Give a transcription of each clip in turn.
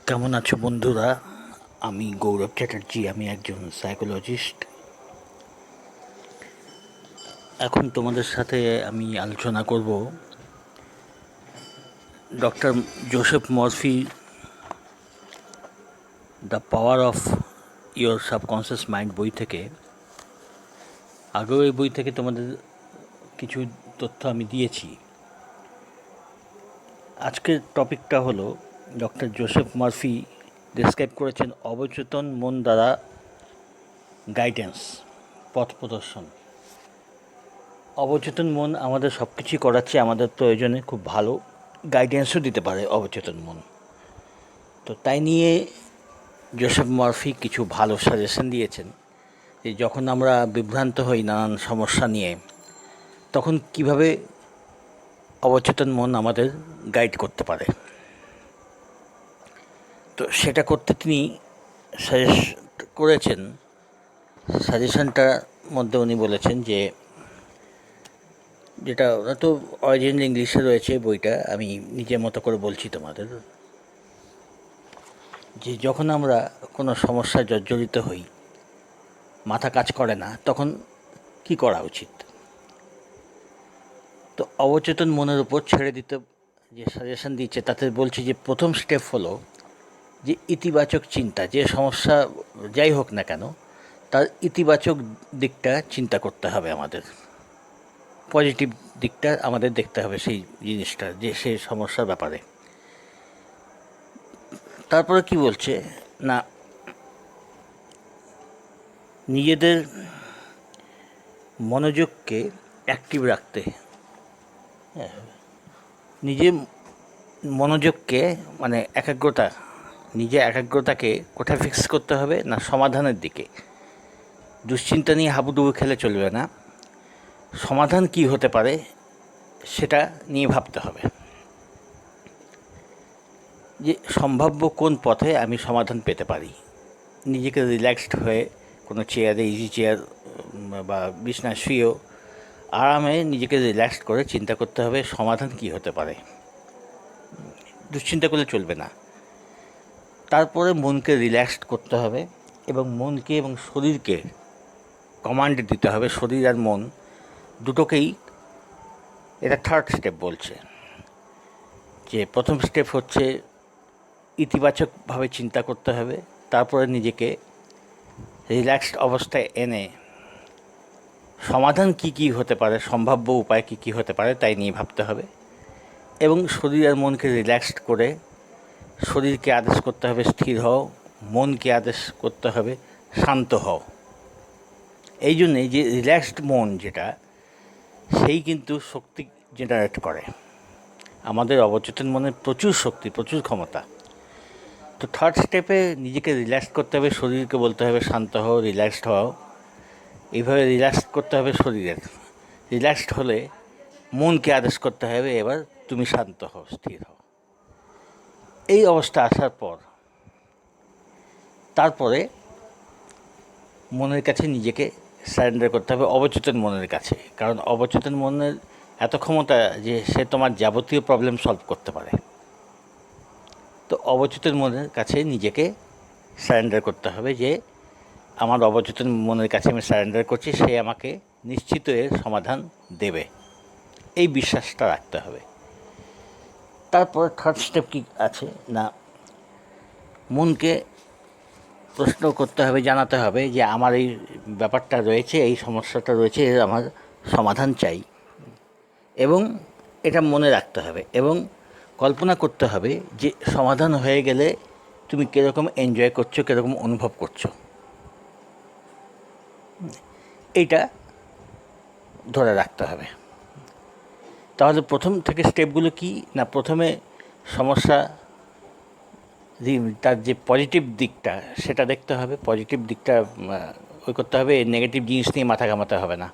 কেমন আছো বন্ধুরা? আমি গৌরব চ্যাটার্জি, আমি একজন সাইকোলজিস্ট। এখন তোমাদের সাথে আমি আলোচনা করব doctor Joseph Murphy the power of your subconscious mind বই থেকে। আগেও এই বই থেকে তোমাদের কিছু তথ্য আমি দিয়েছি। আজকের টপিকটা হলো ডক্টর জোসেফ মারফি ডেসক্রাইব করেছেন অবচেতন মন দ্বারা গাইডেন্স, পথ প্রদর্শন। অবচেতন মন আমাদের সব কিছুই করাচ্ছে, আমাদের প্রয়োজনে খুব ভালো গাইডেন্সও দিতে পারে অবচেতন মন। তো তাই নিয়ে জোসেফ মরফি কিছু ভালো সাজেশন দিয়েছেন যে যখন আমরা বিভ্রান্ত হই নানান সমস্যা নিয়ে, তখন কিভাবে অবচেতন মন আমাদের গাইড করতে পারে। তো সেটা করতে তিনি সাজেস্ট করেছেন। সাজেশনটার মধ্যে উনি বলেছেন যে, যেটা ওরা তো অরিজিনাল ইংলিশে রয়েছে বইটা, আমি নিজের মতো করে বলছি তোমাদের, যে যখন আমরা কোনো সমস্যায় জর্জরিত হই, মাথা কাজ করে না, তখন কি করা উচিত। তো অবচেতন মনের উপর ছেড়ে দিতে যে সাজেশন দিচ্ছে, তাতে বলছে যে প্রথম স্টেপ হলো যে ইতিবাচক চিন্তা। যে সমস্যা যাই হোক না কেন, তার ইতিবাচক দিকটা চিন্তা করতে হবে আমাদের, পজিটিভ দিকটা আমাদের দেখতে হবে সেই জিনিসটা, যে সেই সমস্যার ব্যাপারে। তারপরে কি বলছে না, নিজেদের মনোযোগকে অ্যাক্টিভ রাখতে, নিজে মনোযোগকে মানে একাগ্রতাকে কোথায় ফিক্স করতে হবে না, সমাধানের দিকে। দুশ্চিন্তা নিয়ে হাবুডুবু খেলে চলবে না, সমাধান কি হতে পারে সেটা নিয়ে ভাবতে হবে, যে সম্ভাব্য কোন পথে আমি সমাধান পেতে পারি। নিজেকে রিল্যাক্সড হয়ে কোনো চেয়ারে, ইজি চেয়ার বা বিছনায় শুয়েও আরামে নিজেকে রিল্যাক্সড করে চিন্তা করতে হবে সমাধান কি হতে পারে। দুশ্চিন্তা করলে চলবে না। তারপরে মনকে রিল্যাক্সড করতে হবে এবং মনকে এবং শরীরকে কমান্ড দিতে হবে, শরীর আর মন দুটোকেই। এটা থার্ড স্টেপ বলছে, যে প্রথম স্টেপ হচ্ছে ইতিবাচকভাবে চিন্তা করতে হবে, তারপরে নিজেকে রিল্যাক্সড অবস্থায় এনে সমাধান কি কি হতে পারে, সম্ভাব্য উপায় কি কি হতে পারে তাই নিয়ে ভাবতে হবে। এবং শরীর আর মনকে রিল্যাক্সড করে শরীরকে আদেশ করতে হবে স্থির হও, মনকে আদেশ করতে হবে শান্ত হও। এই জন্যে যে রিল্যাক্সড মন যেটা, সেই কিন্তু শক্তি জেনারেট করে। আমাদের অবচেতন মনের প্রচুর শক্তি, প্রচুর ক্ষমতা। তো থার্ড স্টেপে নিজেকে রিল্যাক্স করতে হবে, শরীরকে বলতে হবে শান্ত হও, রিল্যাক্সড হও। এইভাবে রিল্যাক্স করতে হবে শরীরের। রিল্যাক্সড হলে মনকে আদেশ করতে হবে এবার তুমি শান্ত হও, স্থির হও। এই অবস্থা আসার পর তারপরে মনের কাছে নিজেকে সারেন্ডার করতে হবে, অবচেতন মনের কাছে। কারণ অবচেতন মনের এত ক্ষমতা যে সে তোমার যাবতীয় প্রবলেম সলভ করতে পারে। তো অবচেতন মনের কাছে নিজেকে সারেন্ডার করতে হবে, যে আমার অবচেতন মনের কাছে আমি সারেন্ডার করছি, সে আমাকে নিশ্চিত এর সমাধান দেবে, এই বিশ্বাসটা রাখতে হবে। তারপর থার্ড স্টেপ কী আছে না, মনকে প্রশ্ন করতে হবে, জানাতে হবে যে আমার এই ব্যাপারটা রয়েছে, এই সমস্যাটা রয়েছে, এর আমার সমাধান চাই। এবং এটা মনে রাখতে হবে এবং কল্পনা করতে হবে যে সমাধান হয়ে গেলে তুমি কীরকম এনজয় করছো, কীরকম অনুভব করছো। এইটা ধরে রাখতে হবে। তাহলে প্রথম থেকে স্টেপগুলো কি না, প্রথমে সমস্যা তার যে পজিটিভ দিকটা সেটা দেখতে হবে, পজিটিভ দিকটা করতে হবে, নেগেটিভ জিনিস নিয়ে মাথা ঘামাতে হবে না।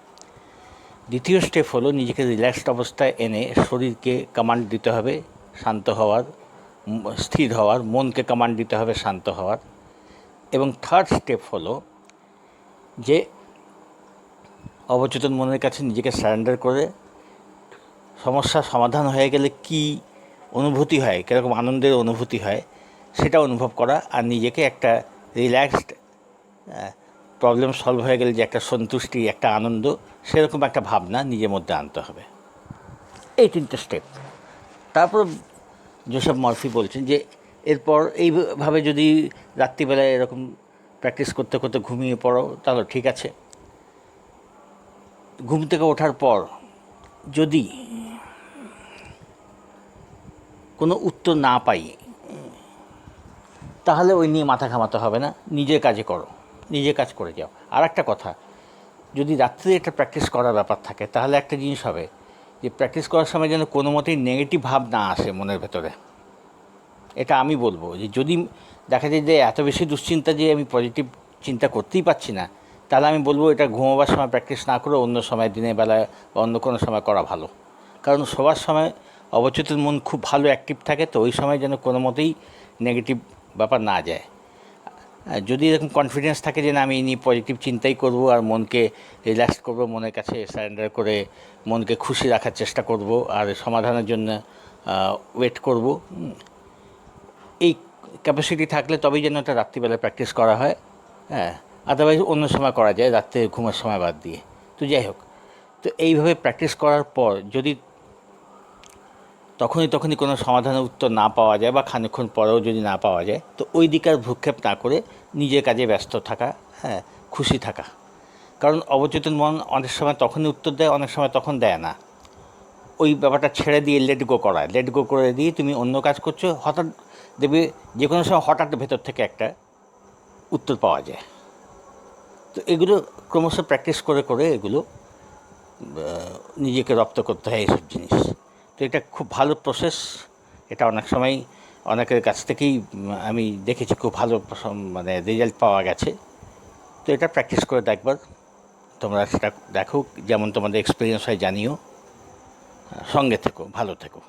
দ্বিতীয় স্টেপ হলো নিজেকে রিল্যাক্সড অবস্থায় এনে শরীরকে কমান্ড দিতে হবে শান্ত হওয়ার, স্থির হওয়ার, মনকে কমান্ড দিতে হবে শান্ত হওয়ার। এবং থার্ড স্টেপ হলো যে অবচেতন মনের কাছে নিজেকে সারেন্ডার করে সমস্যা সমাধান হয়ে গেলে কি অনুভূতি হয়, কীরকম আনন্দের অনুভূতি হয়, সেটা অনুভব করা, আর নিজেকে একটা রিল্যাক্সড, প্রবলেম সলভ হয়ে গেলে যে একটা সন্তুষ্টি, একটা আনন্দ, সেরকম একটা ভাবনা নিজের মধ্যে আনতে হবে। এই 3টে স্টেপ। তারপর জোসেফ মরফি বলছেন যে এরপর এইভাবে যদি রাত্রিবেলায় এরকম প্র্যাকটিস করতে করতে ঘুমিয়ে পড়ো তাহলে ঠিক আছে। ঘুম থেকে ওঠার পর যদি কোনো উত্তর না পাই, তাহলে ওই নিয়ে মাথা ঘামাতে হবে না, নিজের কাজে করো, নিজের কাজ করে যাও। আর একটা কথা, যদি রাত্রে একটা প্র্যাকটিস করার ব্যাপার থাকে, তাহলে একটা জিনিস হবে যে প্র্যাকটিস করার সময় যেন কোনো মতেই নেগেটিভ ভাব না আসে মনের ভেতরে। এটা আমি বলবো যে যদি দেখা যায় যে এত বেশি দুশ্চিন্তা যে আমি পজিটিভ চিন্তা করতেই পারছি না, তাহলে আমি বলবো এটা ঘুমোবার সময় প্র্যাকটিস না করে অন্য সময়, দিনের বেলায় বা অন্য কোনো সময় করা ভালো। কারণ শোবার সময় অবচেতন মন খুব ভালো অ্যাক্টিভ থাকে, তো ওই সময় যেন কোনো মতেই নেগেটিভ ব্যাপার না যায়। যদি এরকম কনফিডেন্স থাকে যে না আমি এই নিয়ে পজিটিভ চিন্তাই করব আর মনকে রিল্যাক্স করব, মনের কাছে সারেন্ডার করে মনকে খুশি রাখার চেষ্টা করব আর সমাধানের জন্য ওয়েট করব, এই ক্যাপাসিটি থাকলে তবেই যেন এটা রাত্রিবেলায় প্র্যাকটিস করা হয়। হ্যাঁ, আদারওয়াইজ অন্য সময় করা যায়, রাত্রে ঘুমের সময় বাদ দিয়ে। তো যাই হোক, তো এইভাবে প্র্যাকটিস করার পর যদি তখনই কোনো সমাধানের উত্তর না পাওয়া যায় বা খানিকক্ষণ পরেও যদি না পাওয়া যায়, তো ওই দিকে আর ভ্রুক্ষেপ না করে নিজের কাজে ব্যস্ত থাকা, হ্যাঁ, খুশি থাকা। কারণ অবচেতন মন অনেক সময় তখনই উত্তর দেয়, অনেক সময় তখন দেয় না। ওই ব্যাপারটা ছেড়ে দিয়ে লেট গো করে দিয়ে তুমি অন্য কাজ করছো, হঠাৎ দেখবে যে কোনো সময় হঠাৎ ভেতর থেকে একটা উত্তর পাওয়া যায়। তো এগুলো ক্রমশ প্র্যাকটিস করে করে এগুলো নিজেকে রপ্ত করতে হয় এইসব জিনিস। তো এটা খুব ভালো প্রসেস। এটা অনেক সময় অনেকের কাছ থেকেই আমি দেখেছি খুব ভালো মানে রেজাল্ট পাওয়া গেছে। তো এটা প্র্যাকটিস করে দেখবার, তোমরা সেটা দেখো, যেমন তোমাদের এক্সপিরিয়েন্স হয় জানিও। সঙ্গে থেকো, ভালো থেকো।